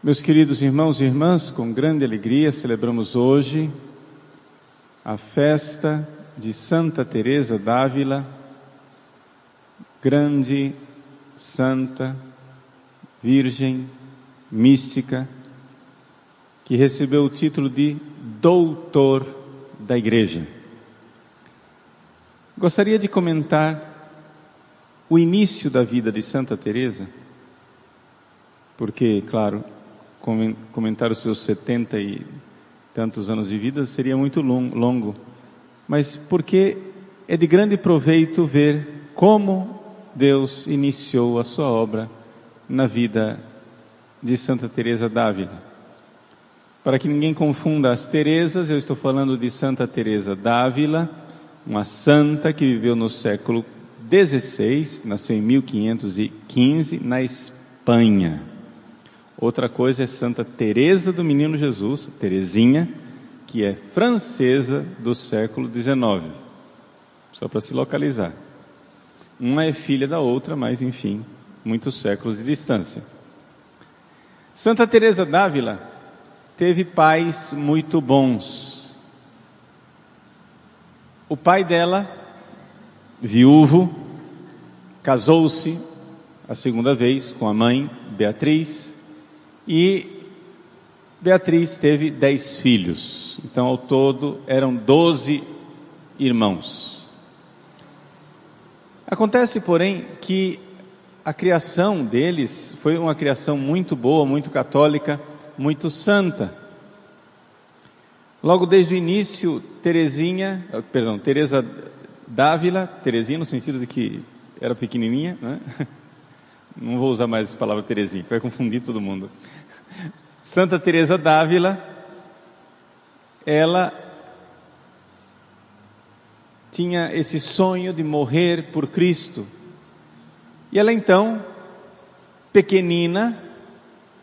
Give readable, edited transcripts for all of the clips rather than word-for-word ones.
Meus queridos irmãos e irmãs, com grande alegria celebramos hoje a festa de Santa Teresa d'Ávila, grande, santa, virgem, mística, que recebeu o título de doutor da Igreja. Gostaria de comentar o início da vida de Santa Teresa, porque, claro, comentar os seus 70 e tantos anos de vida seria muito longo, mas porque é de grande proveito ver como Deus iniciou a sua obra na vida de Santa Teresa d'Ávila. Para que ninguém confunda as Teresas, eu estou falando de Santa Teresa d'Ávila, uma santa que viveu no século XVI, nasceu em 1515, na Espanha. Outra coisa é Santa Teresa do Menino Jesus, Teresinha, que é francesa do século XIX, só para se localizar. Uma é filha da outra, mas enfim, muitos séculos de distância. Santa Teresa d'Ávila teve pais muito bons. O pai dela, viúvo, casou-se a segunda vez com a mãe, Beatriz, e Beatriz teve 10 filhos. Então, ao todo, eram 12 irmãos. Acontece, porém, que a criação deles foi uma criação muito boa, muito católica, muito santa. Logo desde o início, Teresa d'Ávila, Teresinha no sentido de que era pequenininha, né? Não vou usar mais essa palavra Teresinha, vai confundir todo mundo. Santa Teresa d'Ávila, ela tinha esse sonho de morrer por Cristo. E ela então, pequenina,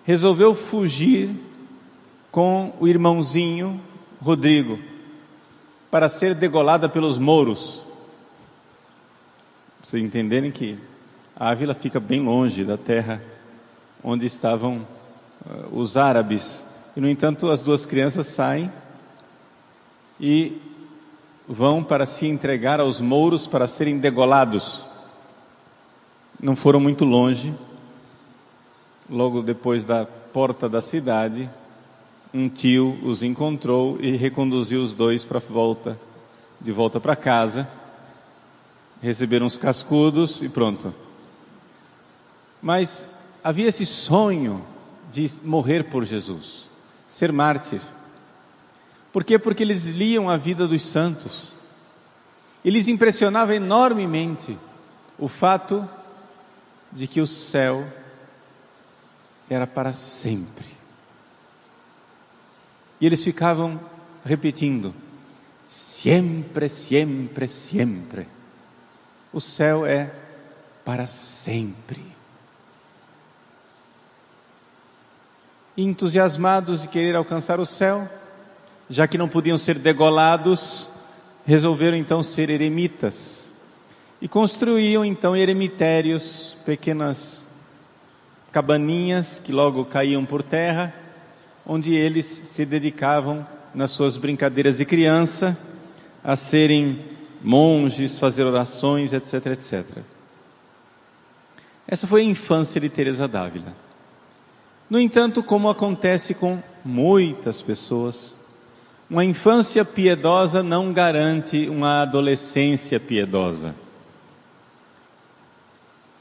resolveu fugir com o irmãozinho Rodrigo para ser degolada pelos mouros. Para vocês entenderem que Ávila fica bem longe da terra onde estavam os árabes. E, no entanto, as duas crianças saem e vão para se entregar aos mouros para serem degolados. Não foram muito longe. Logo depois da porta da cidade, um tio os encontrou e reconduziu os dois de volta para casa. Receberam os cascudos e pronto. Mas havia esse sonho de morrer por Jesus, ser mártir. Por quê? Porque eles liam a vida dos santos. E lhes impressionava enormemente o fato de que o céu era para sempre. E eles ficavam repetindo: sempre, sempre, sempre. O céu é para sempre. Entusiasmados de querer alcançar o céu, já que não podiam ser degolados, resolveram então ser eremitas. E construíam então eremitérios, pequenas cabaninhas que logo caíam por terra, onde eles se dedicavam, nas suas brincadeiras de criança, a serem monges, fazer orações, etc, etc. Essa foi a infância de Teresa d'Ávila. No entanto, como acontece com muitas pessoas, uma infância piedosa não garante uma adolescência piedosa.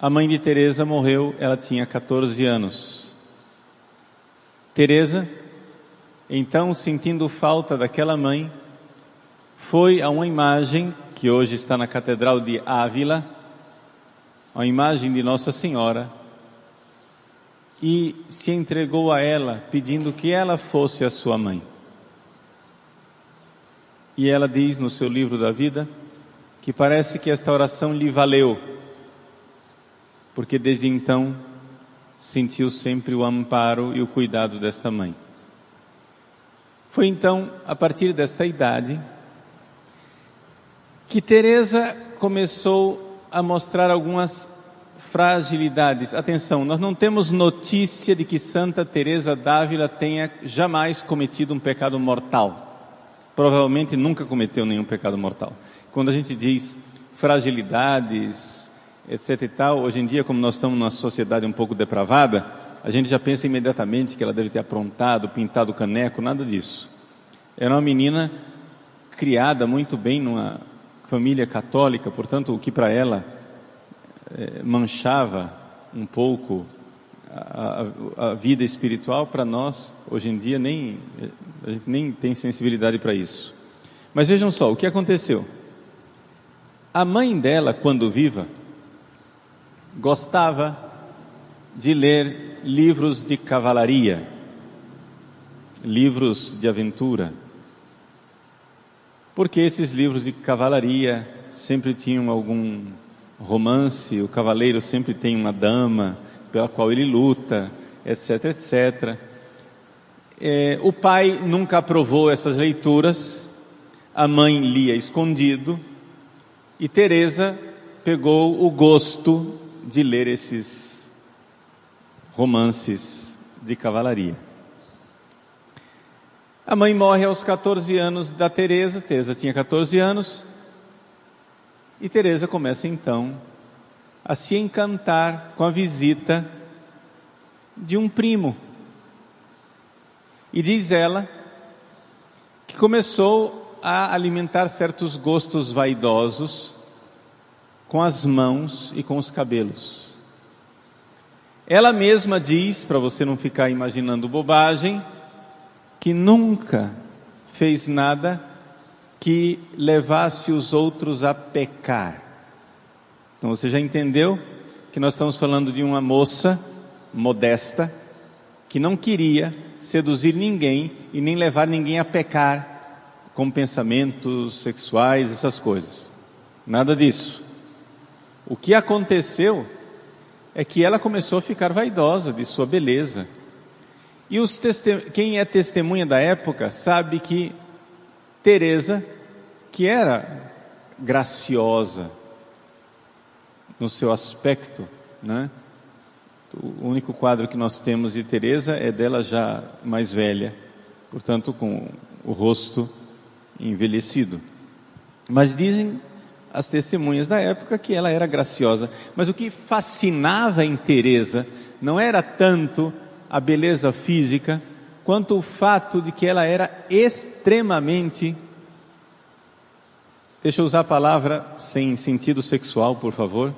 A mãe de Teresa morreu, ela tinha 14 anos. Teresa, então, sentindo falta daquela mãe, foi a uma imagem que hoje está na Catedral de Ávila, a imagem de Nossa Senhora, e se entregou a ela, pedindo que ela fosse a sua mãe. E ela diz no seu livro da vida que parece que esta oração lhe valeu, porque desde então sentiu sempre o amparo e o cuidado desta mãe. Foi então, a partir desta idade, que Teresa começou a mostrar algumas fragilidades. Atenção, nós não temos notícia de que Santa Teresa d'Ávila tenha jamais cometido um pecado mortal. Provavelmente nunca cometeu nenhum pecado mortal. Quando a gente diz fragilidades, etc e tal, hoje em dia, como nós estamos numa sociedade um pouco depravada, a gente já pensa imediatamente que ela deve ter aprontado, pintado o caneco, nada disso. Era uma menina criada muito bem numa família católica, portanto, o que para ela manchava um pouco a vida espiritual, para nós, hoje em dia, a gente nem tem sensibilidade para isso. Mas vejam só, o que aconteceu? A mãe dela, quando viva, gostava de ler livros de cavalaria, livros de aventura, porque esses livros de cavalaria sempre tinham algum romance, o cavaleiro sempre tem uma dama pela qual ele luta, etc, etc. O pai nunca aprovou essas leituras, a mãe lia escondido, e Teresa pegou o gosto de ler esses romances de cavalaria. A mãe morre aos 14 anos da Teresa. Teresa tinha 14 anos, e Teresa começa então a se encantar com a visita de um primo. E diz ela que começou a alimentar certos gostos vaidosos com as mãos e com os cabelos. Ela mesma diz, para você não ficar imaginando bobagem, que nunca fez nada que levasse os outros a pecar. Então você já entendeu que nós estamos falando de uma moça modesta que não queria seduzir ninguém e nem levar ninguém a pecar com pensamentos sexuais, essas coisas. Nada disso. O que aconteceu é que ela começou a ficar vaidosa de sua beleza. E quem é testemunha da época sabe que Teresa, que era graciosa no seu aspecto, né? O único quadro que nós temos de Teresa é dela já mais velha, portanto com o rosto envelhecido. Mas dizem as testemunhas da época que ela era graciosa. Mas o que fascinava em Teresa não era tanto a beleza física, quanto o fato de que ela era extremamente, deixa eu usar a palavra sem sentido sexual, por favor,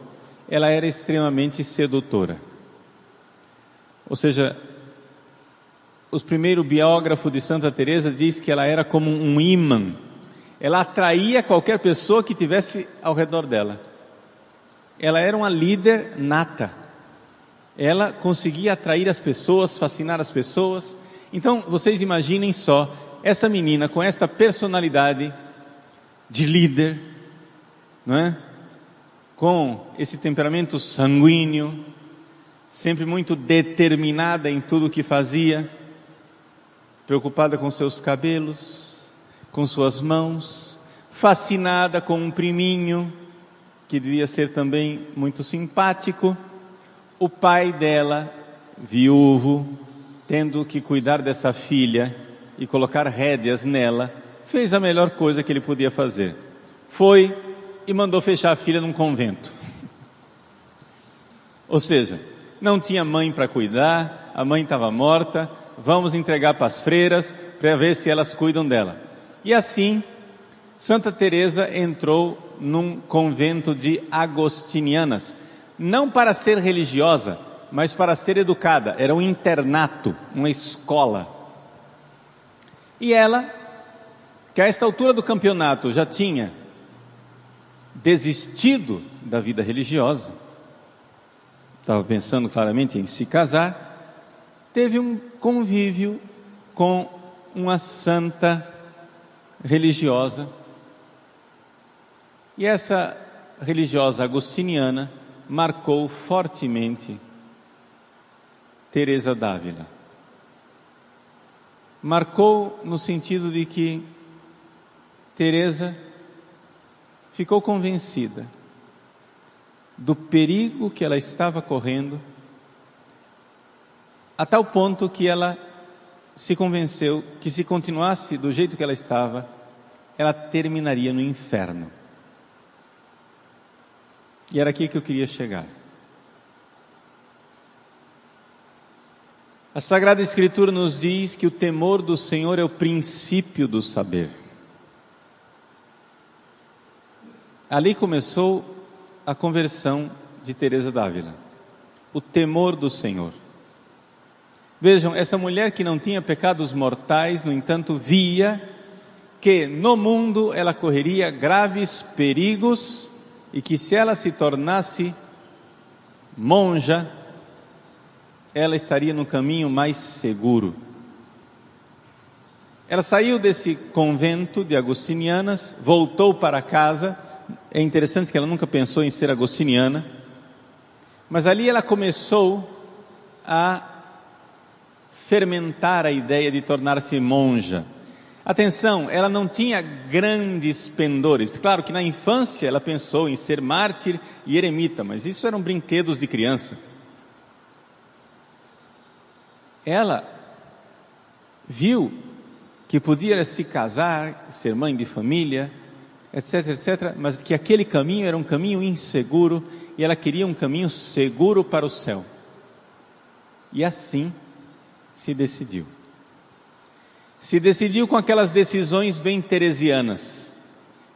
ela era extremamente sedutora. Ou seja, o primeiro biógrafo de Santa Teresa diz que ela era como um ímã. Ela atraía qualquer pessoa que tivesse ao redor dela. Ela era uma líder nata. Ela conseguia atrair as pessoas, fascinar as pessoas. Então, vocês imaginem só, essa menina com esta personalidade de líder, não é? Com esse temperamento sanguíneo, sempre muito determinada em tudo o que fazia, preocupada com seus cabelos, com suas mãos, fascinada com um priminho, que devia ser também muito simpático. O pai dela, viúvo, tendo que cuidar dessa filha e colocar rédeas nela, fez a melhor coisa que ele podia fazer. Foi e mandou fechar a filha num convento. Ou seja, não tinha mãe para cuidar, a mãe estava morta, vamos entregar para as freiras para ver se elas cuidam dela. E assim, Santa Teresa entrou num convento de agostinianas, não para ser religiosa, mas para ser educada. Era um internato, uma escola. E ela, que a esta altura do campeonato já tinha desistido da vida religiosa, estava pensando claramente em se casar, teve um convívio com uma santa religiosa. E essa religiosa agostiniana marcou fortemente Teresa d'Ávila. Marcou no sentido de que Teresa ficou convencida do perigo que ela estava correndo, a tal ponto que ela se convenceu que se continuasse do jeito que ela estava, ela terminaria no inferno. E era aqui que eu queria chegar. A Sagrada Escritura nos diz que o temor do Senhor é o princípio do saber. Ali começou a conversão de Teresa d'Ávila. O temor do Senhor. Vejam, essa mulher que não tinha pecados mortais, no entanto, via que no mundo ela correria graves perigos e que se ela se tornasse monja, ela estaria no caminho mais seguro. Ela saiu desse convento de agostinianas, voltou para casa. É interessante que ela nunca pensou em ser agostiniana, mas ali ela começou a fermentar a ideia de tornar-se monja. Atenção, ela não tinha grandes pendores. Claro que na infância ela pensou em ser mártir e eremita, mas isso eram brinquedos de criança. Ela viu que podia se casar, ser mãe de família, etc, etc, mas que aquele caminho era um caminho inseguro e ela queria um caminho seguro para o céu. E assim se decidiu. Se decidiu com aquelas decisões bem teresianas,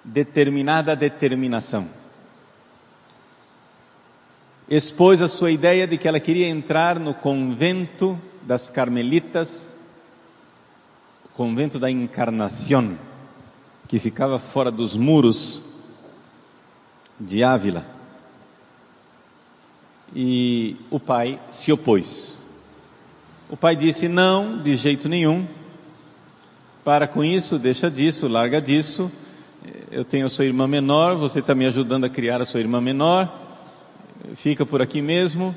determinada determinação. Expôs a sua ideia de que ela queria entrar no convento das Carmelitas, o convento da Encarnación, que ficava fora dos muros de Ávila. E o pai se opôs. O pai disse: não, de jeito nenhum, para com isso, deixa disso, larga disso, eu tenho a sua irmã menor, você está me ajudando a criar a sua irmã menor, fica por aqui mesmo.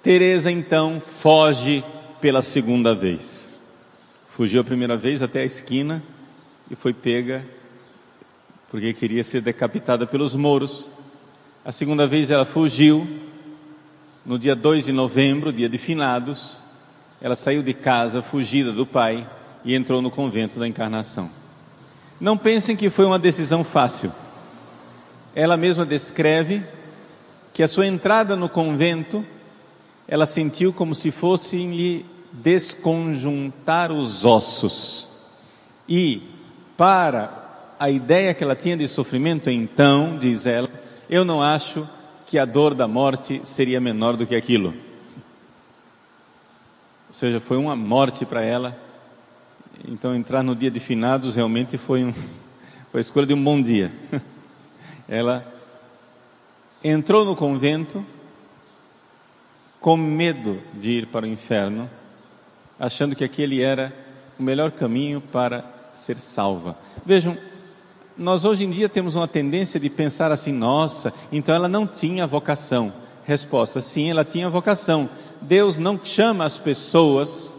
Teresa então foge pela segunda vez. Fugiu a primeira vez até a esquina e foi pega porque queria ser decapitada pelos mouros. A segunda vez ela fugiu, no dia 2 de novembro, dia de finados, ela saiu de casa, fugida do pai, e entrou no convento da Encarnação. Não pensem que foi uma decisão fácil. Ela mesma descreve que a sua entrada no convento, ela sentiu como se fossem lhe desconjuntar os ossos. E para a ideia que ela tinha de sofrimento, então, diz ela, eu não acho que a dor da morte seria menor do que aquilo. Ou seja, foi uma morte para ela. Então entrar no dia de finados realmente foi a escolha de um bom dia. Ela entrou no convento com medo de ir para o inferno, achando que aquele era o melhor caminho para ser salva. Vejam, nós hoje em dia temos uma tendência de pensar assim: nossa, então ela não tinha vocação. Resposta: sim, ela tinha vocação. Deus não chama as pessoas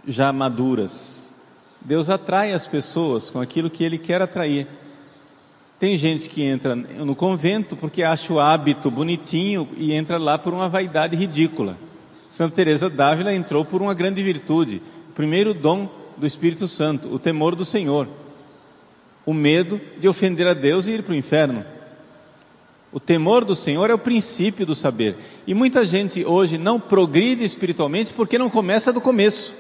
já maduras. Deus atrai as pessoas com aquilo que Ele quer atrair. Tem gente que entra no convento porque acha o hábito bonitinho e entra lá por uma vaidade ridícula. Santa Teresa d'Ávila entrou por uma grande virtude, o primeiro dom do Espírito Santo, o temor do Senhor, o medo de ofender a Deus e ir para o inferno. O temor do Senhor é o princípio do saber. E muita gente hoje não progride espiritualmente porque não começa do começo.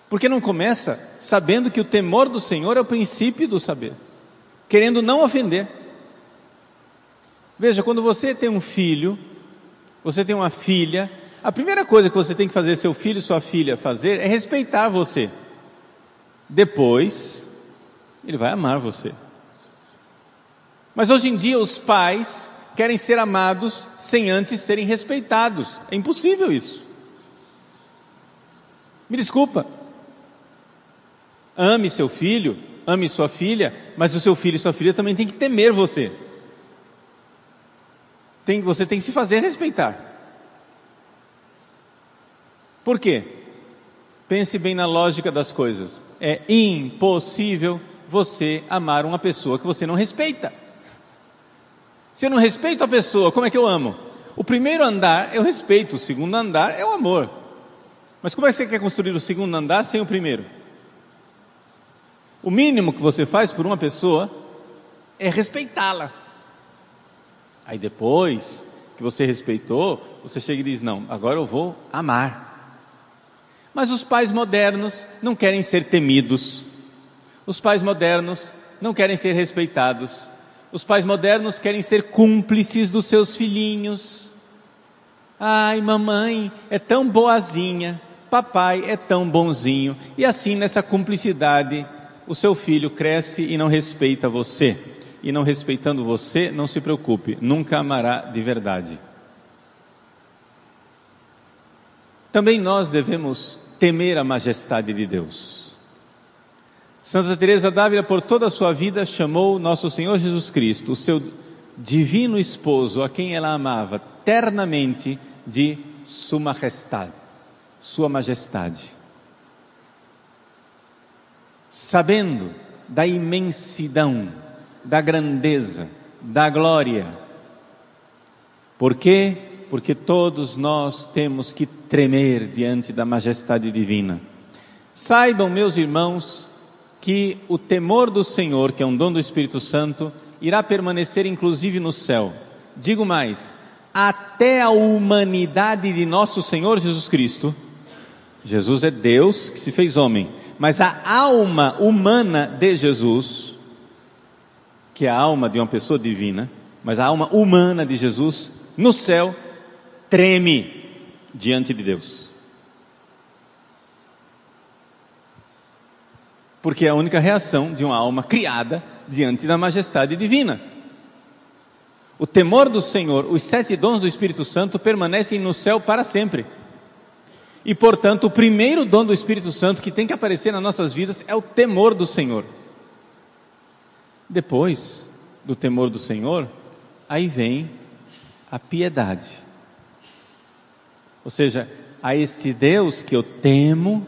Porque não começa sabendo que o temor do Senhor é o princípio do saber, querendo não ofender. Veja, quando você tem um filho, você tem uma filha, a primeira coisa que você tem que fazer seu filho e sua filha fazer é respeitar você. Depois, ele vai amar você. Mas hoje em dia os pais querem ser amados sem antes serem respeitados. É impossível isso. Me desculpa. Ame seu filho, ame sua filha, mas o seu filho e sua filha também tem que temer você. Você tem que se fazer respeitar. Por quê? Pense bem na lógica das coisas. É impossível você amar uma pessoa que você não respeita. Se eu não respeito a pessoa, como é que eu amo? O primeiro andar é o respeito, o segundo andar é o amor. Mas como é que você quer construir o segundo andar sem o primeiro? O mínimo que você faz por uma pessoa é respeitá-la. Aí depois que você respeitou, você chega e diz: não, agora eu vou amar. Mas os pais modernos não querem ser temidos. Os pais modernos não querem ser respeitados. Os pais modernos querem ser cúmplices dos seus filhinhos. Ai, mamãe é tão boazinha, papai é tão bonzinho. E assim, nessa cumplicidade, o seu filho cresce e não respeita você. E não respeitando você, não se preocupe, nunca amará de verdade. Também nós devemos temer a majestade de Deus. Santa Teresa d'Ávila, por toda a sua vida, chamou nosso Senhor Jesus Cristo, o seu divino esposo, a quem ela amava ternamente, de Sua Majestade, Sua Majestade. Sabendo da imensidão, da grandeza, da glória. Por quê? Porque todos nós temos que tremer diante da majestade divina. Saibam, meus irmãos, que o temor do Senhor, que é um dom do Espírito Santo, irá permanecer inclusive no céu. Digo mais, até a humanidade de nosso Senhor Jesus Cristo. Jesus é Deus que se fez homem, mas a alma humana de Jesus, que é a alma de uma pessoa divina, mas a alma humana de Jesus, no céu, treme diante de Deus. Porque é a única reação de uma alma criada diante da majestade divina. O temor do Senhor, os 7 dons do Espírito Santo permanecem no céu para sempre. E portanto, o primeiro dom do Espírito Santo que tem que aparecer nas nossas vidas é o temor do Senhor. Depois do temor do Senhor, aí vem a piedade. Ou seja, a este Deus que eu temo,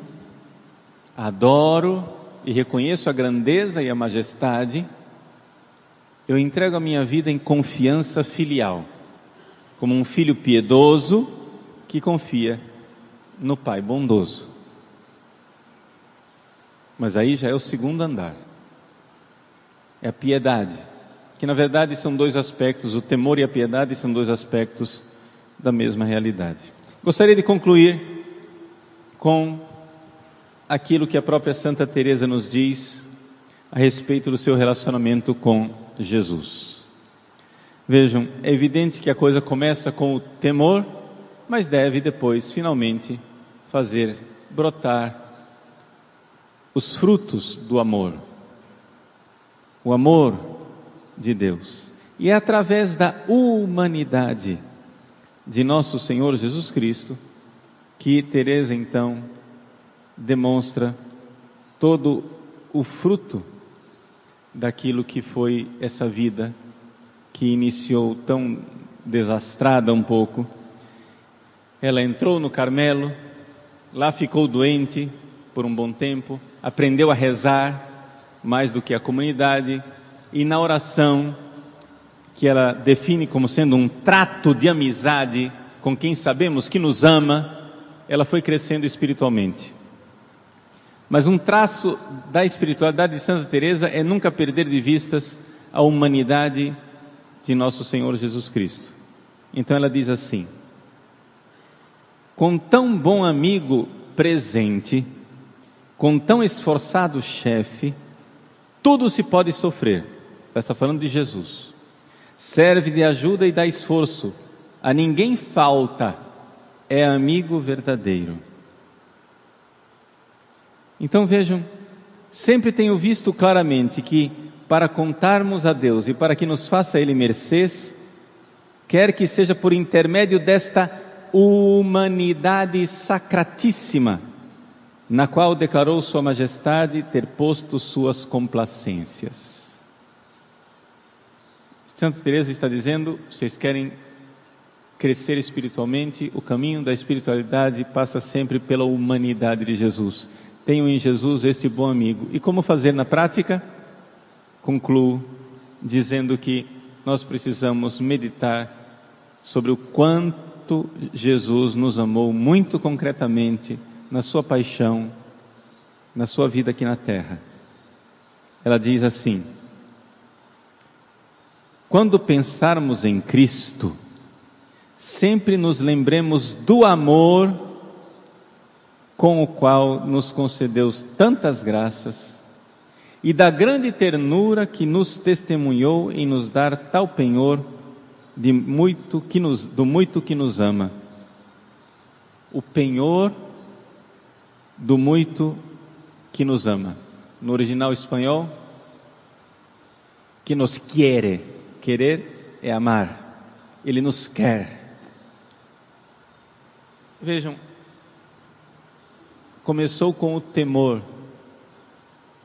adoro e reconheço a grandeza e a majestade, eu entrego a minha vida em confiança filial, como um filho piedoso que confia no Pai bondoso. Mas aí já é o segundo andar, é a piedade, que na verdade são 2 aspectos, o temor e a piedade são 2 aspectos da mesma realidade. Gostaria de concluir com aquilo que a própria Santa Teresa nos diz a respeito do seu relacionamento com Jesus. Vejam, é evidente que a coisa começa com o temor, mas deve depois, finalmente, fazer brotar os frutos do amor. O amor de Deus. E é através da humanidade de nosso Senhor Jesus Cristo que Teresa então demonstra todo o fruto daquilo que foi essa vida que iniciou tão desastrada um pouco. Ela entrou no Carmelo, lá ficou doente por um bom tempo, aprendeu a rezar mais do que a comunidade, e na oração, que ela define como sendo um trato de amizade com quem sabemos que nos ama, ela foi crescendo espiritualmente. Mas um traço da espiritualidade de Santa Teresa é nunca perder de vistas a humanidade de nosso Senhor Jesus Cristo. Então ela diz assim: com tão bom amigo presente, com tão esforçado chefe, tudo se pode sofrer. Ela está falando de Jesus. Serve de ajuda e dá esforço, a ninguém falta, é amigo verdadeiro. Então vejam, sempre tenho visto claramente que para contarmos a Deus e para que nos faça Ele mercês, quer que seja por intermédio desta humanidade sacratíssima, na qual declarou Sua Majestade ter posto suas complacências. Santa Teresa está dizendo: vocês querem crescer espiritualmente, o caminho da espiritualidade passa sempre pela humanidade de Jesus. Tenho em Jesus este bom amigo. E como fazer na prática? Concluo dizendo que nós precisamos meditar sobre o quanto Jesus nos amou muito concretamente na sua paixão, na sua vida aqui na terra. Ela diz assim: quando pensarmos em Cristo, sempre nos lembremos do amor com o qual nos concedeu tantas graças e da grande ternura que nos testemunhou em nos dar tal penhor do muito que nos ama. O penhor do muito que nos ama. No original espanhol, que nos quiere. Querer é amar. Ele nos quer. Vejam, começou com o temor,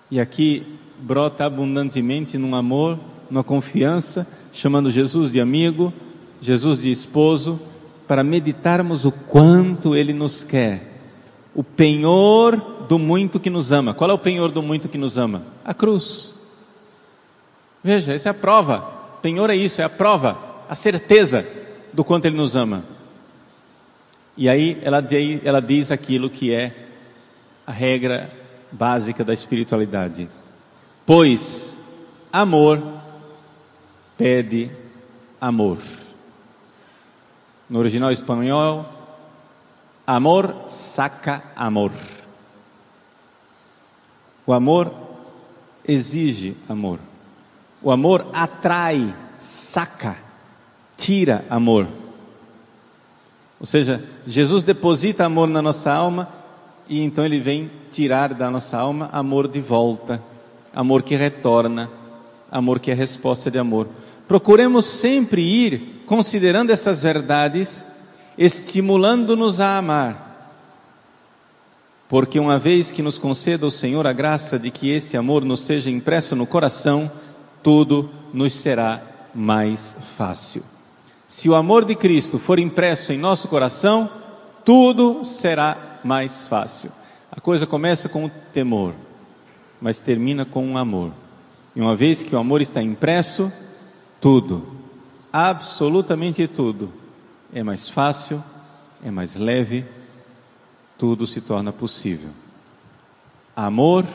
e aqui brota abundantemente num amor, numa confiança, chamando Jesus de amigo, Jesus de esposo, para meditarmos o quanto Ele nos quer. O penhor do muito que nos ama. Qual é o penhor do muito que nos ama? A cruz. Veja, essa é a prova. Penhor é isso, é a prova, a certeza do quanto Ele nos ama. E aí ela diz aquilo que é a regra básica da espiritualidade. Pois amor pede amor. No original espanhol, amor saca amor. O amor exige amor. O amor atrai, saca, tira amor. Ou seja, Jesus deposita amor na nossa alma e então Ele vem tirar da nossa alma amor de volta, amor que retorna, amor que é resposta de amor. Procuremos sempre ir considerando essas verdades, estimulando-nos a amar, porque uma vez que nos conceda o Senhor a graça de que esse amor nos seja impresso no coração, tudo nos será mais fácil. Se o amor de Cristo for impresso em nosso coração, tudo será mais fácil. A coisa começa com o temor, mas termina com um amor. E uma vez que o amor está impresso, tudo, absolutamente tudo, é mais fácil, é mais leve, tudo se torna possível. Amor